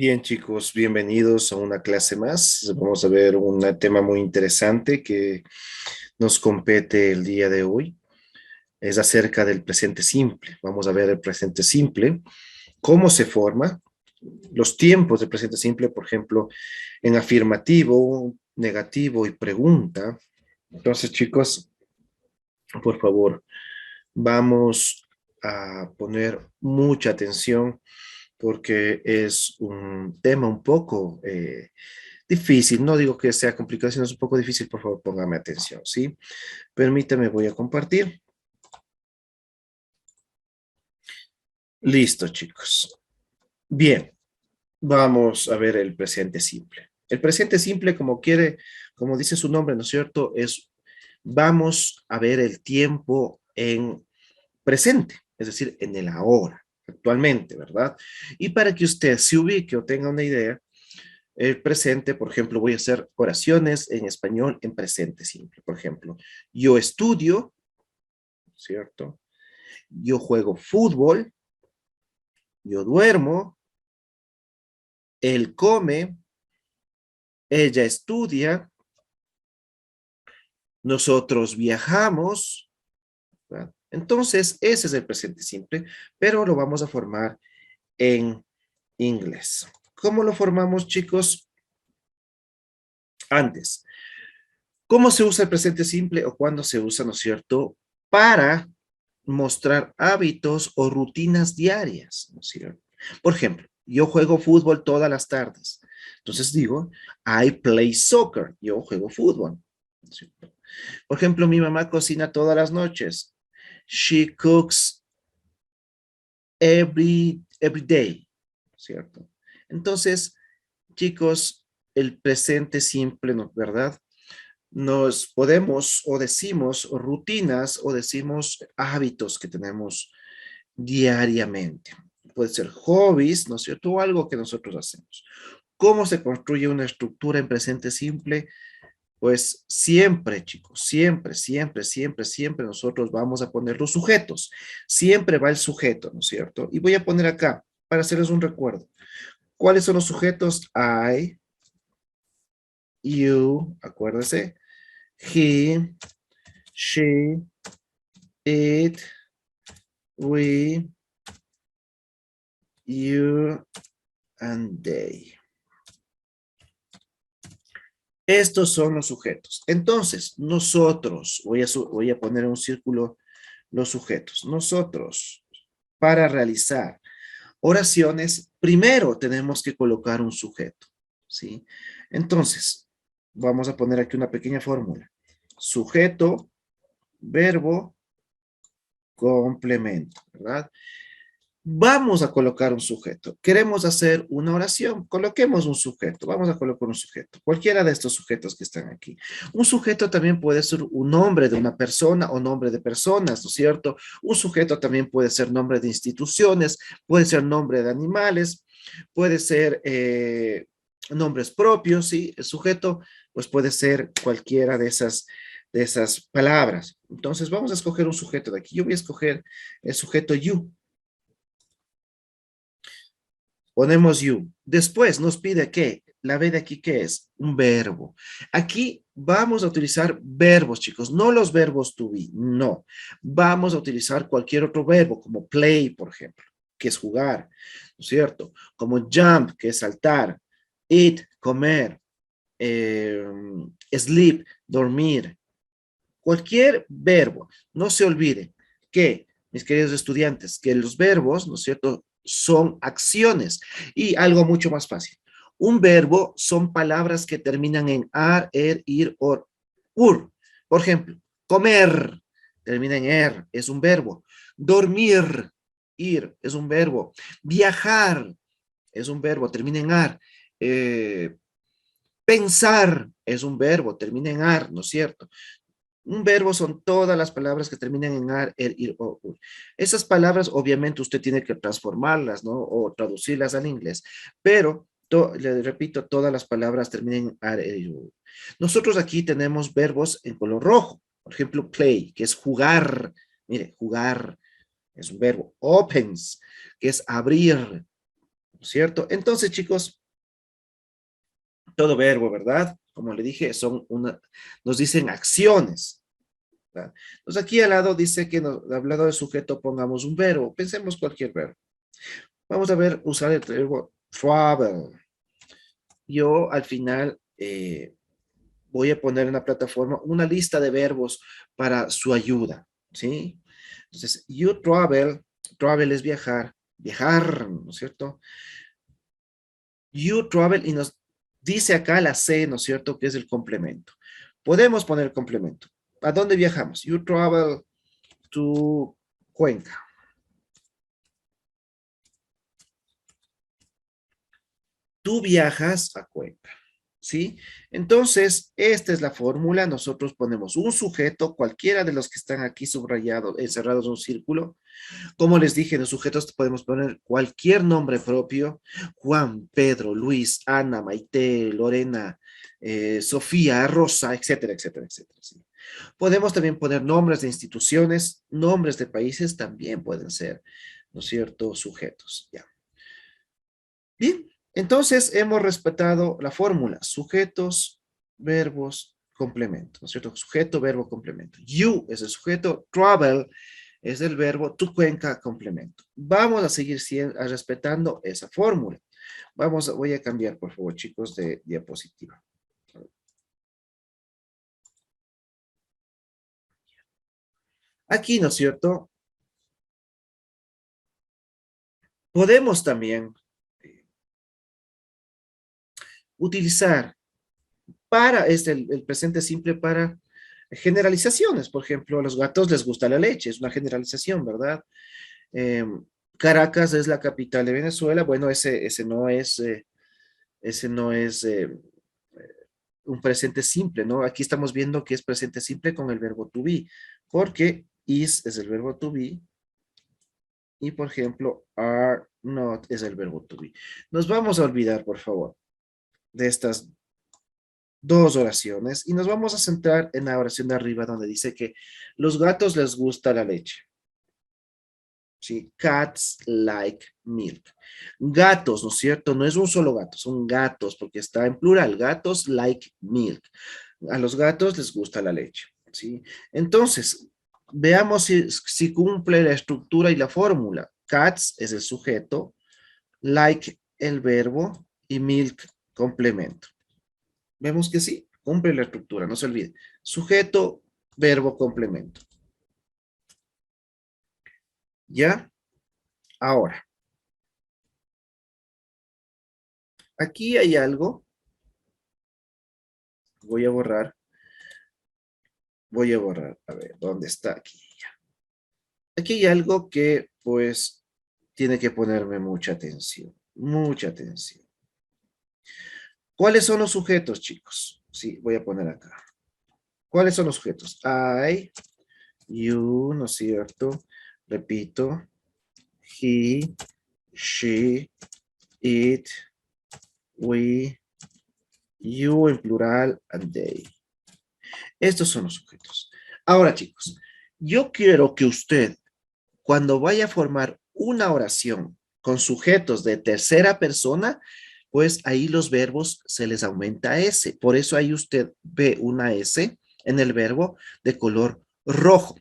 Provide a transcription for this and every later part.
Bien, chicos, bienvenidos a una clase más. Vamos a ver un tema muy interesante que nos compete el día de hoy. Es acerca del presente simple. Vamos a ver el presente simple, cómo se forma, los tiempos del presente simple, por ejemplo, en afirmativo, negativo y pregunta. Entonces, chicos, por favor, vamos a poner mucha atención porque es un tema un poco difícil. No digo que sea complicado, sino es un poco difícil. Por favor, póngame atención, ¿sí? Permítame, voy a compartir. Listo, chicos. Bien, vamos a ver el presente simple. El presente simple, como dice su nombre, ¿no es cierto? Vamos a ver el tiempo en presente, es decir, en el ahora, actualmente, ¿verdad? Y para que usted se ubique o tenga una idea, el presente, por ejemplo, voy a hacer oraciones en español en presente simple. Por ejemplo, yo estudio, ¿cierto? Yo juego fútbol, yo duermo, él come, ella estudia, nosotros viajamos, ¿verdad? Entonces, ese es el presente simple, pero lo vamos a formar en inglés. ¿Cómo lo formamos, chicos? Antes, ¿cómo se usa el presente simple o cuándo se usa, ¿no es cierto? Para mostrar hábitos o rutinas diarias, ¿no es cierto? Por ejemplo, yo juego fútbol todas las tardes. Entonces digo, I play soccer. Yo juego fútbol. ¿No es cierto? Por ejemplo, mi mamá cocina todas las noches. She cooks every day, ¿cierto? Entonces, chicos, el presente simple, ¿no? ¿Verdad? Nos podemos o decimos rutinas o decimos hábitos que tenemos diariamente. Puede ser hobbies, ¿no es cierto? O algo que nosotros hacemos. ¿Cómo se construye una estructura en presente simple? Pues siempre, chicos, siempre nosotros vamos a poner los sujetos. Siempre va el sujeto, ¿no es cierto? Y voy a poner acá para hacerles un recuerdo. ¿Cuáles son los sujetos? I, you, acuérdese. He, she, it, we, you, and they. Estos son los sujetos. Entonces, nosotros, voy a poner en un círculo los sujetos. Nosotros, para realizar oraciones, primero tenemos que colocar un sujeto, ¿sí? Entonces, vamos a poner aquí una pequeña fórmula. Sujeto, verbo, complemento, ¿verdad? Vamos a colocar un sujeto. Queremos hacer una oración. Coloquemos un sujeto. Vamos a colocar un sujeto. Cualquiera de estos sujetos que están aquí. Un sujeto también puede ser un nombre de una persona o nombre de personas, ¿no es cierto? Un sujeto también puede ser nombre de instituciones, puede ser nombre de animales, puede ser nombres propios, ¿sí? El sujeto, pues puede ser cualquiera de esas palabras. Entonces, vamos a escoger un sujeto de aquí. Yo voy a escoger el sujeto you. Ponemos you. Después nos pide que, la B de aquí, ¿qué es? Un verbo. Aquí vamos a utilizar verbos, chicos, no los verbos to be, no. Vamos a utilizar cualquier otro verbo, como play, por ejemplo, que es jugar, ¿no es cierto? Como jump, que es saltar, eat, comer, eh, sleep, dormir. Cualquier verbo. No se olviden que, mis queridos estudiantes, que los verbos, ¿no es cierto?, son acciones. Y algo mucho más fácil. Un verbo son palabras que terminan en ar, er, ir, or, ur. Por ejemplo, comer, termina en er, es un verbo. Dormir, ir, es un verbo. Viajar, es un verbo, termina en ar. Eh, pensar, es un verbo, termina en ar, ¿no es cierto? Un verbo son todas las palabras que terminan en ar, er, ir o ur. Esas palabras, obviamente, usted tiene que transformarlas, ¿no? O traducirlas al inglés. Pero, le repito, todas las palabras terminan en ar, er, ir, ur. Nosotros aquí tenemos verbos en color rojo. Por ejemplo, play, que es jugar. Mire, jugar es un verbo. Opens, que es abrir. ¿cierto? Entonces, chicos, todo verbo, ¿verdad? Como le dije, nos dicen acciones, ¿verdad? Entonces aquí al lado dice que al lado del sujeto pongamos un verbo. Pensemos cualquier verbo. Vamos a ver, usar el verbo travel. Yo al final voy a poner en la plataforma una lista de verbos para su ayuda, ¿sí? Entonces, you travel, travel es viajar, viajar, ¿no es cierto? You travel y nos dice acá la C, ¿no es cierto? Que es el complemento. Podemos poner el complemento. ¿A dónde viajamos? You travel to Cuenca. Tú viajas a Cuenca, ¿sí? Entonces, esta es la fórmula. Nosotros ponemos un sujeto, cualquiera de los que están aquí subrayados, encerrados en un círculo. Como les dije, en los sujetos podemos poner cualquier nombre propio. Juan, Pedro, Luis, Ana, Maite, Lorena, Sofía, Rosa, etcétera, etcétera, etcétera. ¿Sí? Podemos también poner nombres de instituciones, nombres de países también pueden ser, ¿no es cierto?, sujetos. Ya. Bien, entonces hemos respetado la fórmula, sujetos, verbos, complemento, ¿no es cierto? Sujeto, verbo, complemento. You es el sujeto, travel es el verbo, tu cuenca, complemento. Vamos a seguir respetando esa fórmula. Voy a cambiar, por favor, chicos, de diapositiva. Aquí, ¿no es cierto? Podemos también utilizar el presente simple para generalizaciones. Por ejemplo, a los gatos les gusta la leche, es una generalización, ¿verdad? Eh, Caracas es la capital de Venezuela. Bueno, ese no es un presente simple, ¿no? Aquí estamos viendo que es presente simple con el verbo to be, porque is es el verbo to be y, por ejemplo, are not es el verbo to be. Nos vamos a olvidar, por favor, de estas dos oraciones y nos vamos a centrar en la oración de arriba donde dice que los gatos les gusta la leche. ¿Sí? Cats like milk. Gatos, ¿no es cierto? No es un solo gato, son gatos porque está en plural. Gatos like milk. A los gatos les gusta la leche, ¿sí? Entonces, veamos si cumple la estructura y la fórmula. Cats es el sujeto, like el verbo y milk complemento. Vemos que sí, cumple la estructura, no se olvide. Sujeto, verbo, complemento. ¿Ya? Ahora, aquí hay algo. Voy a borrar. Voy a borrar. A ver, ¿dónde está aquí? Aquí hay algo que, pues, tiene que ponerme mucha atención. Mucha atención. ¿Cuáles son los sujetos, chicos? Sí, voy a poner acá. ¿Cuáles son los sujetos? I, you, ¿no es cierto? Repito. He, she, it, we, you en plural, and they. Estos son los sujetos. Ahora, chicos, yo quiero que usted, cuando vaya a formar una oración con sujetos de tercera persona, pues ahí los verbos se les aumenta S. Por eso ahí usted ve una S en el verbo de color rojo.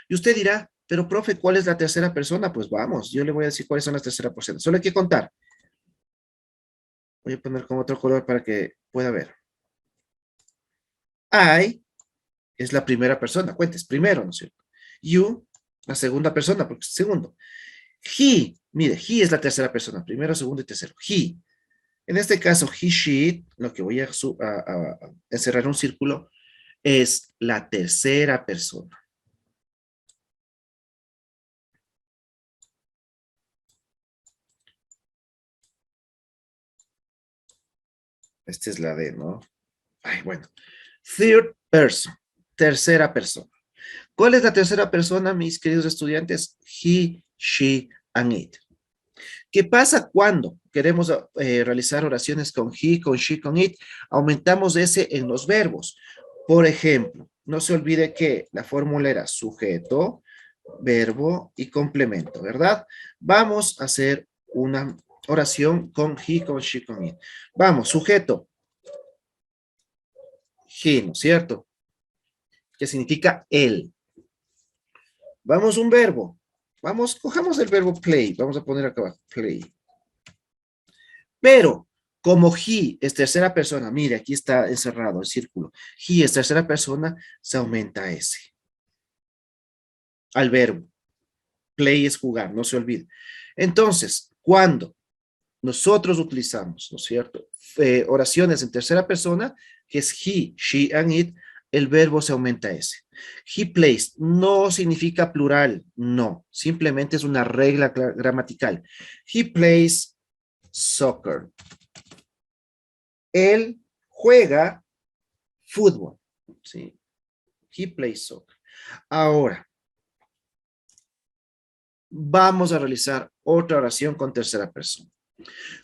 Y usted dirá, pero profe, ¿cuál es la tercera persona? Pues vamos, yo le voy a decir cuáles son las terceras personas. Solo hay que contar. Voy a poner con otro color para que pueda ver. I es la primera persona, cuentes, primero, ¿no es cierto? You, la segunda persona, porque es segundo. He, mire, he es la tercera persona, primero, segundo y tercero. He. En este caso, he, she, lo que voy a encerrar un círculo, es la tercera persona. Esta es la D, ¿no? Ay, bueno. Third person, tercera persona. ¿Cuál es la tercera persona, mis queridos estudiantes? He, she, and it. ¿Qué pasa cuando queremos realizar oraciones con he, con she, con it? Aumentamos ese en los verbos. Por ejemplo, no se olvide que la fórmula era sujeto, verbo y complemento, ¿verdad? Vamos a hacer una oración con he, con she, con it. Vamos, sujeto. He, ¿no es cierto? Que significa él. Vamos, un verbo. Vamos, cojamos el verbo play. Vamos a poner acá abajo, play. Pero, como he es tercera persona, mire, aquí está encerrado el círculo. He es tercera persona, se aumenta ese. Al verbo. Play es jugar, no se olvide. Entonces, cuando nosotros utilizamos, ¿no es cierto? Oraciones en tercera persona, que es he, she, and it, el verbo se aumenta ese. He plays no significa plural, no, simplemente es una regla gramatical. He plays soccer. Él juega fútbol, ¿sí? He plays soccer. Ahora, vamos a realizar otra oración con tercera persona.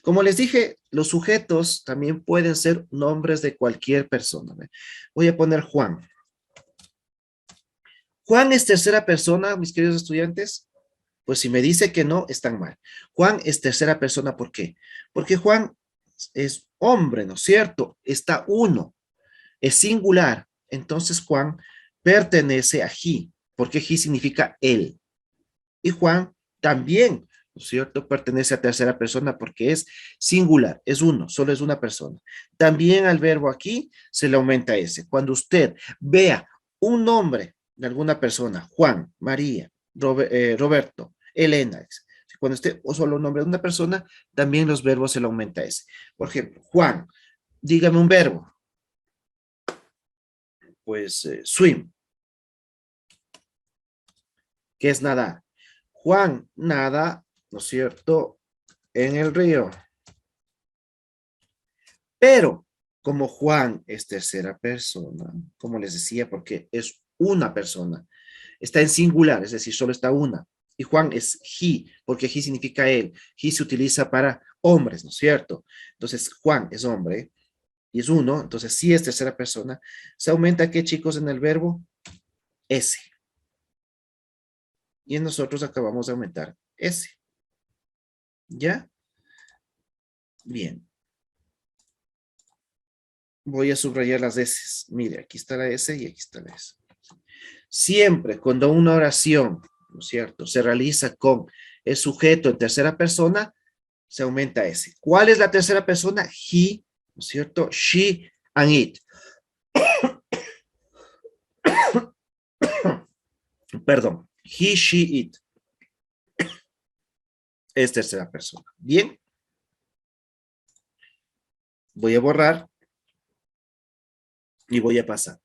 Como les dije, los sujetos también pueden ser nombres de cualquier persona. Voy a poner Juan. Juan es tercera persona, mis queridos estudiantes. Pues si me dice que no, están mal. Juan es tercera persona, ¿por qué? Porque Juan es hombre, ¿no es cierto? Está uno, es singular. Entonces Juan pertenece a he, porque he significa él. Y Juan también, ¿no es cierto? Pertenece a tercera persona porque es singular, es uno, solo es una persona. También al verbo aquí se le aumenta ese. Cuando usted vea un nombre de alguna persona, Juan, María, Roberto, Elena, cuando usted o solo un nombre de una persona, también los verbos se le aumenta ese. Por ejemplo, Juan, dígame un verbo. Pues swim, que es nadar. Juan nada, ¿no es cierto?, en el río. Pero como Juan es tercera persona, como les decía, porque es una persona, está en singular, es decir, solo está una. Y Juan es he, porque he significa él. He se utiliza para hombres, ¿no es cierto? Entonces, Juan es hombre y es uno, entonces sí es tercera persona. Se aumenta, ¿qué, chicos, en el verbo? S. Y en nosotros acabamos de aumentar S. ¿Ya? Bien. Voy a subrayar las S. Mire, aquí está la S y aquí está la S. Siempre cuando una oración, ¿no es cierto?, se realiza con el sujeto en tercera persona, se aumenta ese. ¿Cuál es la tercera persona? He, ¿no es cierto? She and it. Perdón. He, she, it. Es tercera persona. Bien. Voy a borrar y voy a pasar.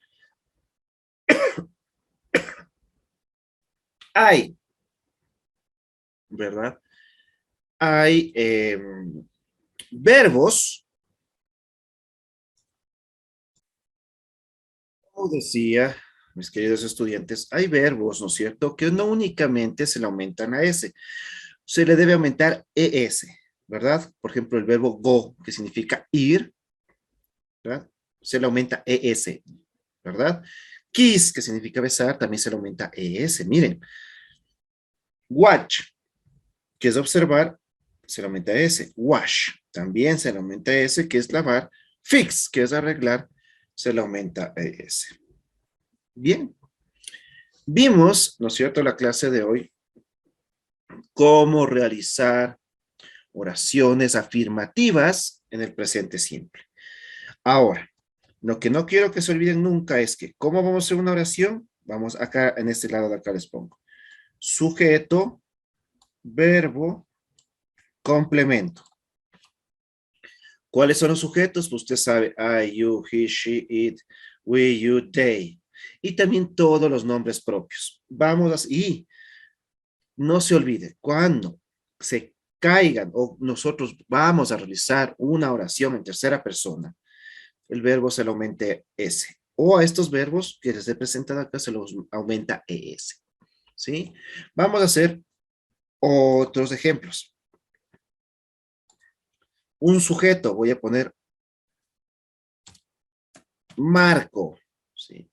Hay, ¿verdad? Hay verbos, como decía, mis queridos estudiantes, hay verbos, ¿no es cierto?, que no únicamente se le aumentan a ese, se le debe aumentar ES, ¿verdad? Por ejemplo, el verbo go, que significa ir, ¿verdad? Se le aumenta ES, ¿verdad? Kiss, que significa besar, también se le aumenta ES. Miren, watch, que es observar, se le aumenta ES. Wash, también se le aumenta ES, que es lavar. Fix, que es arreglar, se le aumenta ES. Bien, vimos, ¿no es cierto?, la clase de hoy, cómo realizar oraciones afirmativas en el presente simple. Ahora, lo que no quiero que se olviden nunca es que, ¿cómo vamos a hacer una oración? Vamos acá, en este lado de acá les pongo. Sujeto, verbo, complemento. ¿Cuáles son los sujetos? Pues usted sabe, I, you, he, she, it, we, you, they. Y también todos los nombres propios. Vamos a, y no se olvide, cuando se caigan o nosotros vamos a realizar una oración en tercera persona, el verbo se le aumente S. O a estos verbos que les he presentado acá se los aumenta ES. ¿Sí? Vamos a hacer otros ejemplos. Un sujeto, voy a poner Marco. ¿Sí?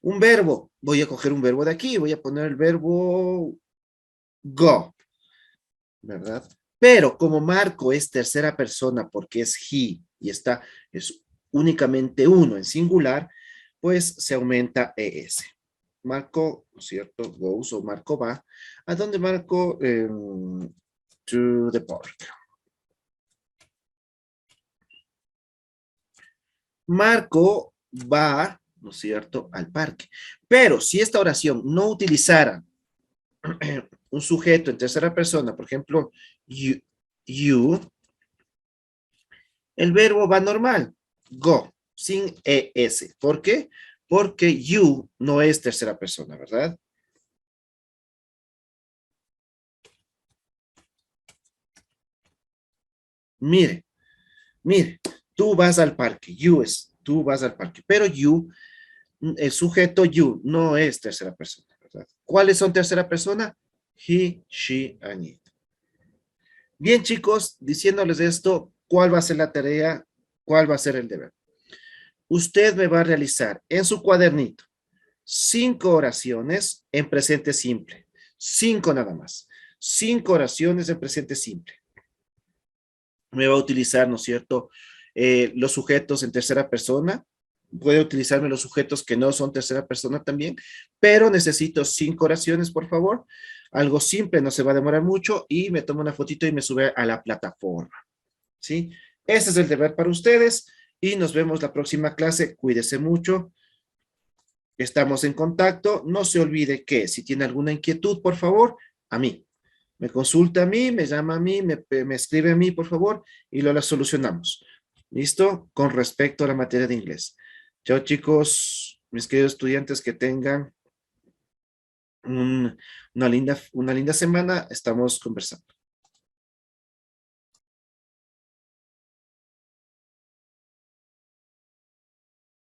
Un verbo, voy a coger un verbo de aquí, voy a poner el verbo go. ¿Verdad? Pero como Marco es tercera persona porque es he y es únicamente uno en singular, pues se aumenta ES. Marco, ¿no es cierto? Goes o Marco va. ¿A dónde Marco? To the park. Marco va, ¿no es cierto?, al parque. Pero si esta oración no utilizara un sujeto en tercera persona, por ejemplo, you, el verbo va normal, go, sin ES. ¿Por qué? Porque you no es tercera persona, ¿verdad? Mire, mire, tú vas al parque, tú vas al parque, pero you, el sujeto you no es tercera persona, ¿verdad? ¿Cuáles son tercera persona? He, she, and it. Bien, chicos, diciéndoles esto, ¿cuál va a ser la tarea? ¿Cuál va a ser el deber? Usted me va a realizar en su cuadernito 5 oraciones en presente simple. 5 nada más. 5 oraciones en presente simple. Me va a utilizar, ¿no es cierto?, los sujetos en tercera persona. Puede utilizarme los sujetos que no son tercera persona también, pero necesito 5 oraciones, por favor. Algo simple, no se va a demorar mucho y me tomo una fotito y me sube a la plataforma. ¿Sí? Ese es el deber para ustedes y nos vemos la próxima clase. Cuídese mucho. Estamos en contacto. No se olvide que si tiene alguna inquietud, por favor, a mí. Me consulta a mí, me llama a mí, me escribe a mí, por favor, y lo la solucionamos. ¿Listo? Con respecto a la materia de inglés. Chao, chicos, mis queridos estudiantes, que tengan una linda semana. Estamos conversando.